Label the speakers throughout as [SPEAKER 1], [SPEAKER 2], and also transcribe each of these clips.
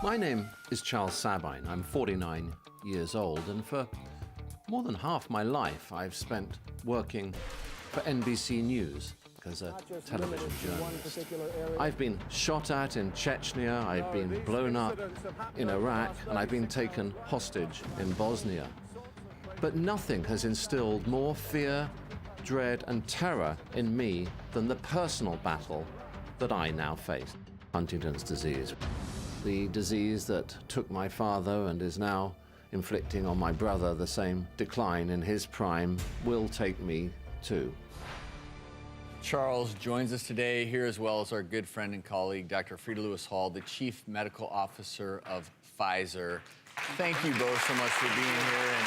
[SPEAKER 1] My name is Charles Sabine. I'm 49 years old, and for more than half my life I've spent working for NBC News as a television journalist. I've been shot at in Chechnya, I've been blown up in Iraq, and I've been taken hostage in Bosnia. But nothing has instilled more fear, dread, and terror in me than the personal battle that I now face. Huntington's disease. The disease that took my father and is now inflicting on my brother the same decline in his prime will take me too.
[SPEAKER 2] Charles joins us today here, as well as our good friend and colleague, Dr. Frida Lewis Hall, the Chief Medical Officer of Pfizer. Thank you both so much for being here. And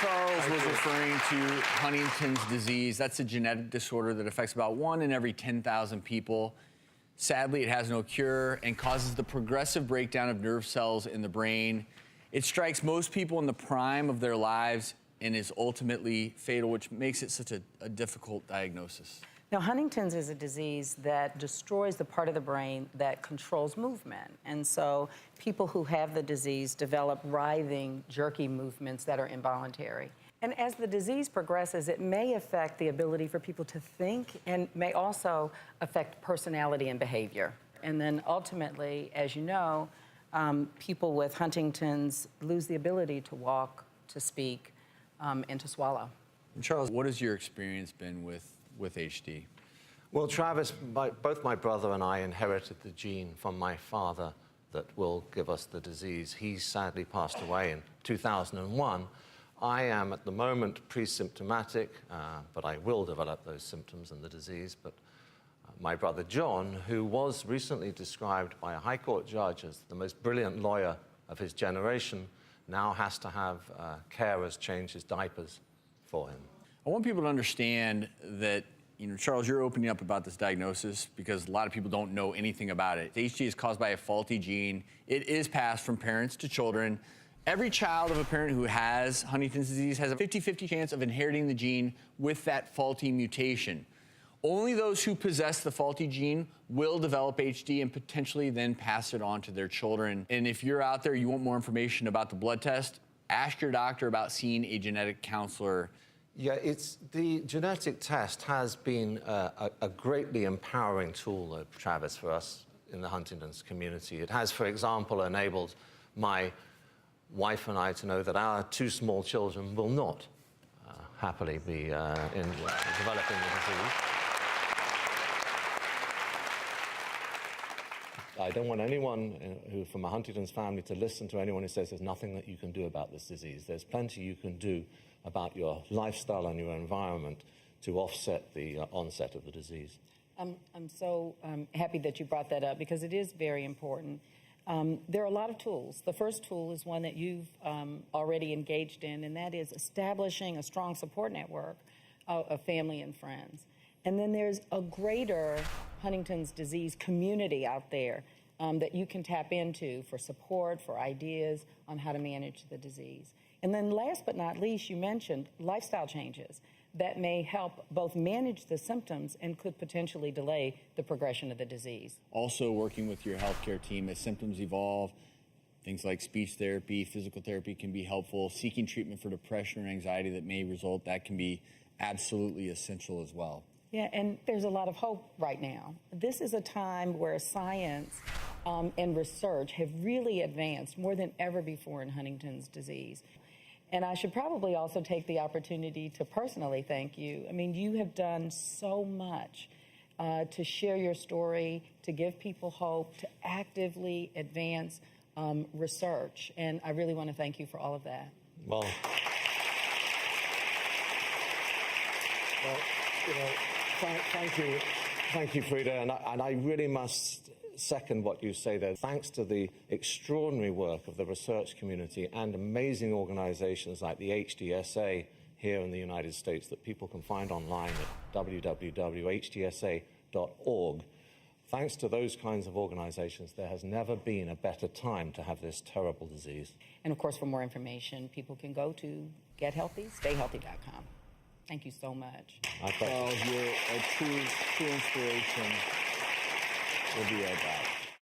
[SPEAKER 2] Charles was referring to Huntington's disease. That's a genetic disorder that affects about 1 in every 10,000 people. Sadly, it has no cure and causes the progressive breakdown of nerve cells in the brain. It strikes most people in the prime of their lives and is ultimately fatal, which makes it such a difficult diagnosis.
[SPEAKER 3] Now, Huntington's is a disease that destroys the part of the brain that controls movement. And so people who have the disease develop writhing, jerky movements that are involuntary. And as the disease progresses, it may affect the ability for people to think and may also affect personality and behavior. And then ultimately, as you know, people with Huntington's lose the ability to walk, to speak, and to swallow.
[SPEAKER 2] Charles, what has your experience been with HD?
[SPEAKER 1] Well, Travis, both my brother and I inherited the gene from my father that will give us the disease. He sadly passed away in 2001. I am at the moment pre-symptomatic, but I will develop those symptoms and the disease. But my brother John, who was recently described by a High Court judge as the most brilliant lawyer of his generation, now has to have carers change his diapers for him.
[SPEAKER 2] I want people to understand that, Charles, you're opening up about this diagnosis because a lot of people don't know anything about it. HD is caused by a faulty gene. It is passed from parents to children. Every child of a parent who has Huntington's disease has a 50-50 chance of inheriting the gene with that faulty mutation. Only those who possess the faulty gene will develop HD and potentially then pass it on to their children. And if you're out there, you want more information about the blood test, ask your doctor about seeing a genetic counselor.
[SPEAKER 1] Yeah, the genetic test has been a greatly empowering tool, Travis, for us in the Huntington's community. It has, for example, enabled my wife and I to know that our 2 small children will not happily be in developing the disease. I don't want anyone who from a Huntington's family to listen to anyone who says there's nothing that you can do about this disease. There's plenty you can do about your lifestyle and your environment to offset the onset of the disease.
[SPEAKER 3] I'm so happy that you brought that up because it is very important. There are a lot of tools. The first tool is one that you've already engaged in, and that is establishing a strong support network of family and friends. And then there's a greater Huntington's disease community out there that you can tap into for support, for ideas on how to manage the disease. And then last but not least, you mentioned lifestyle changes that may help both manage the symptoms and could potentially delay the progression of the disease.
[SPEAKER 2] Also working with your healthcare team as symptoms evolve, things like speech therapy, physical therapy can be helpful. Seeking treatment for depression or anxiety that may result, that can be absolutely essential as well.
[SPEAKER 3] Yeah, and there's a lot of hope right now. This is a time where science and research have really advanced more than ever before in Huntington's disease. And I should probably also take the opportunity to personally thank you. I mean, you have done so much to share your story, to give people hope, to actively advance research. And I really want to thank you for all of that.
[SPEAKER 1] Well, thank you, Frida. And I really must second what you say there. Thanks to the extraordinary work of the research community and amazing organizations like the HDSA here in the United States that people can find online at www.hdsa.org. Thanks to those kinds of organizations, there has never been a better time to have this terrible disease.
[SPEAKER 3] And of course, for more information, people can go to gethealthy.stayhealthy.com. Thank you so much.
[SPEAKER 2] Charles, you're a true inspiration. We'll be right back.